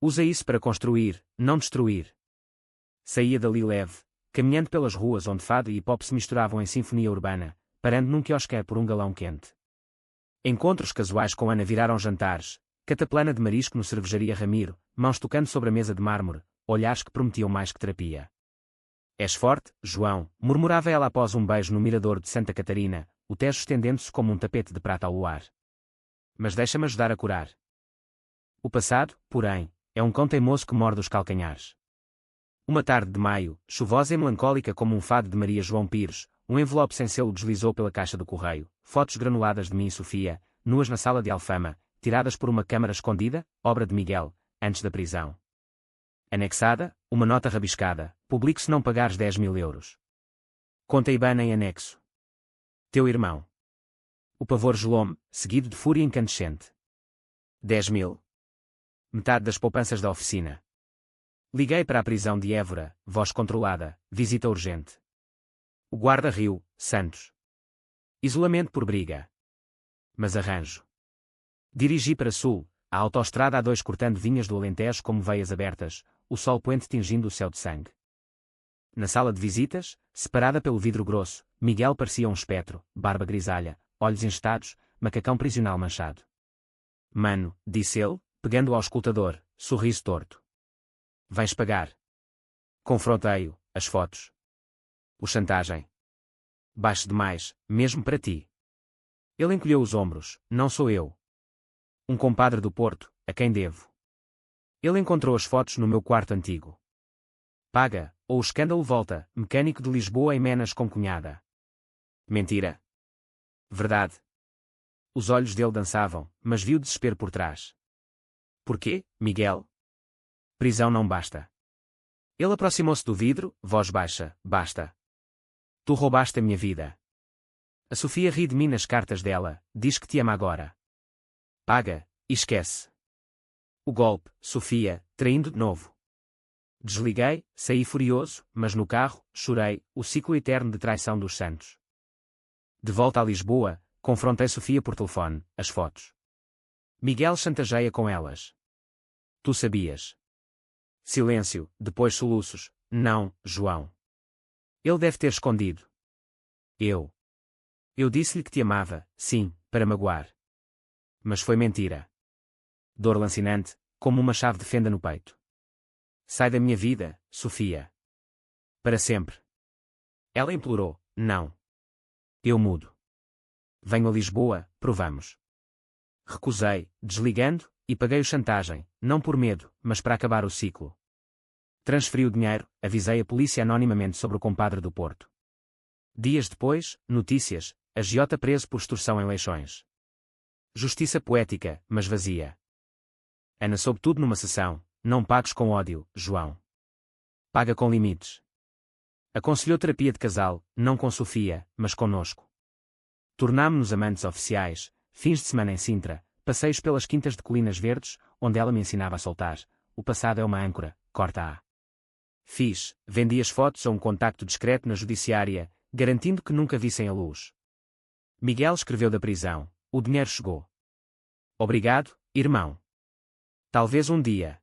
Usa isso para construir, não destruir. Saía dali leve, caminhando pelas ruas onde fado e hip-hop se misturavam em sinfonia urbana, parando num quiosque por um galão quente. Encontros casuais com Ana viraram jantares, cataplana de marisco no cervejaria Ramiro, mãos tocando sobre a mesa de mármore, olhares que prometiam mais que terapia. És forte, João, murmurava ela após um beijo no mirador de Santa Catarina, o Tejo estendendo-se como um tapete de prata ao luar. Mas deixa-me ajudar a curar. O passado, porém, é um cão teimoso que morde os calcanhares. Uma tarde de maio, chuvosa e melancólica como um fado de Maria João Pires, um envelope sem selo deslizou pela caixa do correio, fotos granuladas de mim e Sofia, nuas na sala de Alfama, tiradas por uma câmara escondida, obra de Miguel, antes da prisão. Anexada, uma nota rabiscada, publique se não pagares 10.000 euros. Conta IBAN em anexo. Teu irmão. O pavor gelou-me, seguido de fúria incandescente. 10.000. Metade das poupanças da oficina. Liguei para a prisão de Évora, voz controlada, visita urgente. O guarda riu, Santos. Isolamento por briga. Mas arranjo. Dirigi para sul, a autoestrada A2 cortando vinhas do Alentejo como veias abertas, o sol poente tingindo o céu de sangue. Na sala de visitas, separada pelo vidro grosso, Miguel parecia um espectro, barba grisalha, olhos engestados, macacão prisional manchado. Mano, disse ele, pegando ao escutador, sorriso torto. Vais pagar. Confrontei-o, as fotos. O chantagem. Baixo demais, mesmo para ti. Ele encolheu os ombros, não sou eu. Um compadre do Porto, a quem devo. Ele encontrou as fotos no meu quarto antigo. Paga, ou o escândalo volta, mecânico de Lisboa em Menas com cunhada. Mentira. Verdade. Os olhos dele dançavam, mas viu desespero por trás. Porquê, Miguel? Prisão não basta. Ele aproximou-se do vidro, voz baixa, basta. Tu roubaste a minha vida. A Sofia ri de mim nas cartas dela, diz que te ama agora. Paga, e esquece. O golpe, Sofia, traindo de novo. Desliguei, saí furioso, mas no carro, chorei, o ciclo eterno de traição dos santos. De volta a Lisboa, confrontei Sofia por telefone, as fotos. Miguel chantageia com elas. Tu sabias. Silêncio, depois soluços, não, João. Ele deve ter escondido. Eu disse-lhe que te amava, sim, para magoar. Mas foi mentira. Dor lancinante, como uma chave de fenda no peito. Sai da minha vida, Sofia. Para sempre. Ela implorou, não. Eu mudo. Venho a Lisboa, provamos. Recusei, desligando, e paguei o chantagem, não por medo, mas para acabar o ciclo. Transferi o dinheiro, avisei a polícia anonimamente sobre o compadre do Porto. Dias depois, notícias, agiota preso por extorsão em Leixões. Justiça poética, mas vazia. Ana soube tudo numa sessão, não pagues com ódio, João. Paga com limites. Aconselhou terapia de casal, não com Sofia, mas conosco. Tornámo-nos amantes oficiais, fins de semana em Sintra, passeios pelas quintas de Colinas Verdes, onde ela me ensinava a soltar. O passado é uma âncora, corta-a. Vendi as fotos a um contacto discreto na judiciária, garantindo que nunca vissem a luz. Miguel escreveu da prisão, o dinheiro chegou. Obrigado, irmão. Talvez um dia.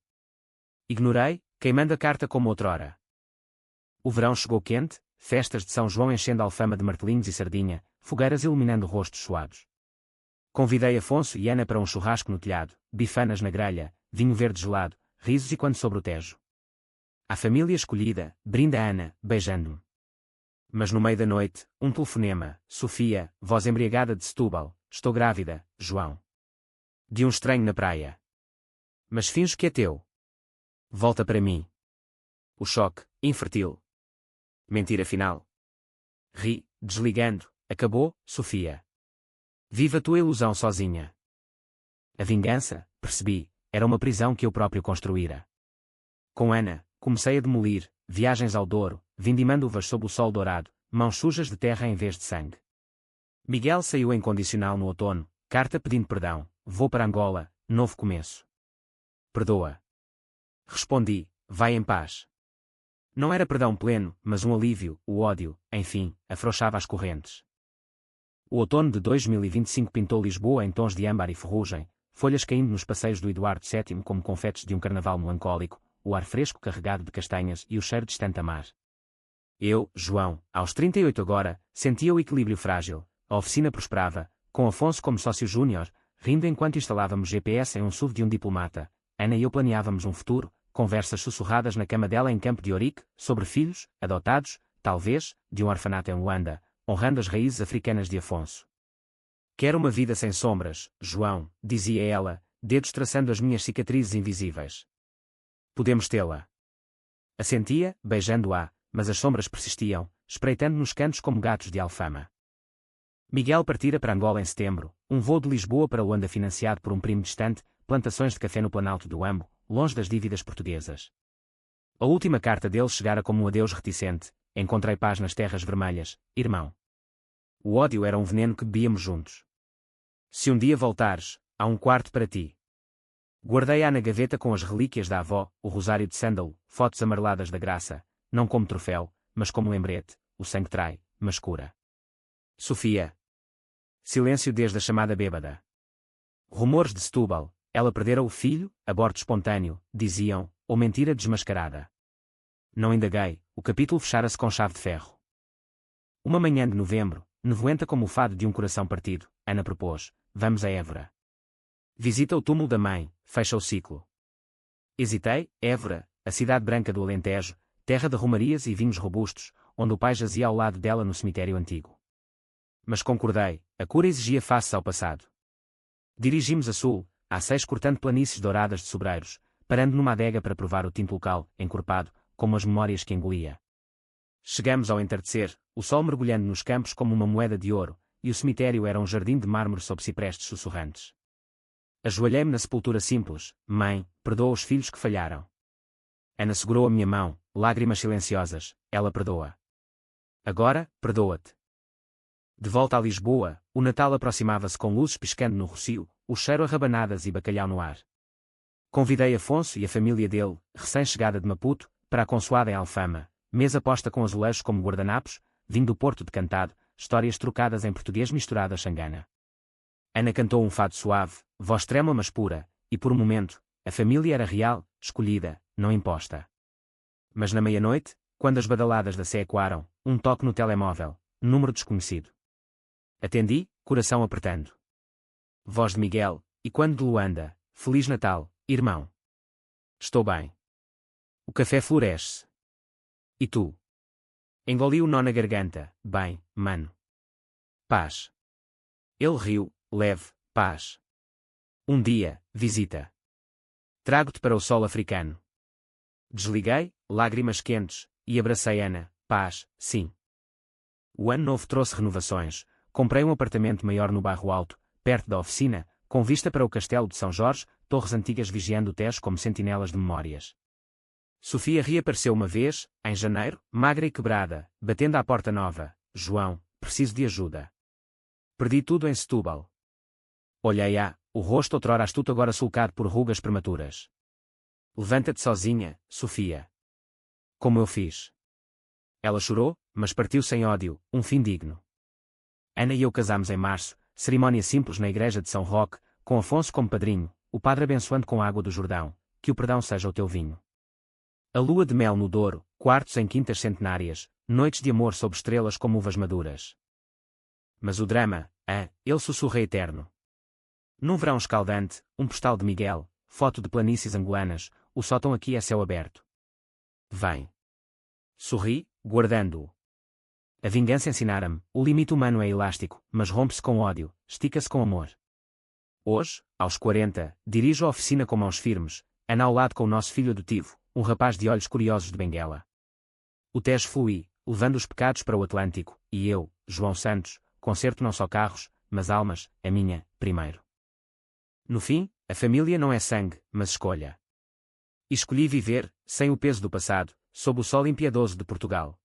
Ignorei, queimando a carta como outrora. O verão chegou quente, festas de São João enchendo a Alfama de martelinhos e sardinha, fogueiras iluminando rostos suados. Convidei Afonso e Ana para um churrasco no telhado, bifanas na grelha, vinho verde gelado, risos e quando sobre o Tejo. A família escolhida, brinda Ana, beijando-me. Mas no meio da noite, um telefonema, Sofia, voz embriagada de Setúbal, estou grávida, João. De um estranho na praia. Mas finjo que é teu. Volta para mim. O choque, infértil. Mentira final. Ri, desligando, acabou, Sofia. Viva a tua ilusão sozinha. A vingança, percebi, era uma prisão que eu próprio construíra. Com Ana, comecei a demolir, viagens ao Douro, vindimando uvas sob o sol dourado, mãos sujas de terra em vez de sangue. Miguel saiu em condicional no outono, carta pedindo perdão, vou para Angola, novo começo. Perdoa. Respondi, vai em paz. Não era perdão pleno, mas um alívio, o ódio, enfim, afrouxava as correntes. O outono de 2025 pintou Lisboa em tons de âmbar e ferrugem, folhas caindo nos passeios do Eduardo VII como confetes de um carnaval melancólico, o ar fresco carregado de castanhas e o cheiro distante a mar. Eu, João, aos 38 agora, sentia o equilíbrio frágil, a oficina prosperava, com Afonso como sócio júnior, rindo enquanto instalávamos GPS em um SUV de um diplomata. Ana e eu planeávamos um futuro, conversas sussurradas na cama dela em Campo de Ourique, sobre filhos, adotados, talvez, de um orfanato em Luanda, honrando as raízes africanas de Afonso. Quero uma vida sem sombras, João, dizia ela, dedos traçando as minhas cicatrizes invisíveis. Podemos tê-la. Assentia, beijando-a, mas as sombras persistiam, espreitando nos cantos como gatos de Alfama. Miguel partira para Angola em setembro, um voo de Lisboa para Luanda financiado por um primo distante, plantações de café no Planalto do Ambo, longe das dívidas portuguesas. A última carta dele chegara como um adeus reticente, encontrei paz nas terras vermelhas, irmão. O ódio era um veneno que bebíamos juntos. Se um dia voltares, há um quarto para ti. Guardei-a na gaveta com as relíquias da avó, o rosário de sândalo, fotos amareladas da graça, não como troféu, mas como lembrete, o sangue trai, mas cura. Sofia. Silêncio desde a chamada bêbada. Rumores de Setúbal, ela perdera o filho, aborto espontâneo, diziam, ou mentira desmascarada. Não indaguei, o capítulo fechara-se com chave de ferro. Uma manhã de novembro, nevoenta como o fado de um coração partido, Ana propôs, vamos a Évora. Visita o túmulo da mãe, fecha o ciclo. Hesitei, Évora, a cidade branca do Alentejo, terra de romarias e vinhos robustos, onde o pai jazia ao lado dela no cemitério antigo. Mas concordei, a cura exigia faces ao passado. Dirigimos a sul, a 6 cortando planícies douradas de sobreiros, parando numa adega para provar o tinto local, encorpado, como as memórias que engolia. Chegamos ao entardecer, o sol mergulhando nos campos como uma moeda de ouro, e o cemitério era um jardim de mármore sob ciprestes sussurrantes. Ajoelhei-me na sepultura simples, mãe, perdoa os filhos que falharam. Ana segurou a minha mão, lágrimas silenciosas, ela perdoa. Agora, perdoa-te. De volta a Lisboa, o Natal aproximava-se com luzes piscando no rocio, o cheiro a rabanadas e bacalhau no ar. Convidei Afonso e a família dele, recém-chegada de Maputo, para a consoada em Alfama, mesa posta com azulejos como guardanapos, vinho do Porto decantado, histórias trocadas em português misturado a xangana. Ana cantou um fado suave, voz trêmula mas pura, e por um momento, a família era real, escolhida, não imposta. Mas na meia-noite, quando as badaladas da Sé ecoaram, um toque no telemóvel, número desconhecido. Atendi, coração apertando. Voz de Miguel, e quando de Luanda, Feliz Natal, irmão. Estou bem. O café floresce. E tu? Engoli o nó na garganta, bem, mano. Paz. Ele riu, leve, paz. Um dia, visita. Trago-te para o sol africano. Desliguei, lágrimas quentes, e abracei Ana, paz, sim. O ano novo trouxe renovações, comprei um apartamento maior no bairro Alto, perto da oficina, com vista para o castelo de São Jorge, torres antigas vigiando o Tejo como sentinelas de memórias. Sofia reapareceu uma vez, em janeiro, magra e quebrada, batendo à porta nova, João, preciso de ajuda. Perdi tudo em Setúbal. Olhei-a, o rosto outrora astuto agora sulcado por rugas prematuras. Levanta-te sozinha, Sofia. Como eu fiz. Ela chorou, mas partiu sem ódio, um fim digno. Ana e eu casámos em março, cerimónia simples na igreja de São Roque, com Afonso como padrinho, o padre abençoando com água do Jordão, que o perdão seja o teu vinho. A lua de mel no Douro, quartos em quintas centenárias, noites de amor sob estrelas como uvas maduras. Mas o drama, ele sussurra eterno. Num verão escaldante, um postal de Miguel, foto de planícies angolanas, o sótão aqui é céu aberto. Vem. Sorri, guardando-o. A vingança ensinara-me, o limite humano é elástico, mas rompe-se com ódio, estica-se com amor. Hoje, aos 40, dirijo a oficina com mãos firmes, Ana ao lado com o nosso filho adotivo, um rapaz de olhos curiosos de Benguela. O Tejo flui, levando os pecados para o Atlântico, e eu, João Santos, concerto não só carros, mas almas, a minha, primeiro. No fim, a família não é sangue, mas escolha. E escolhi viver, sem o peso do passado, sob o sol impiedoso de Portugal.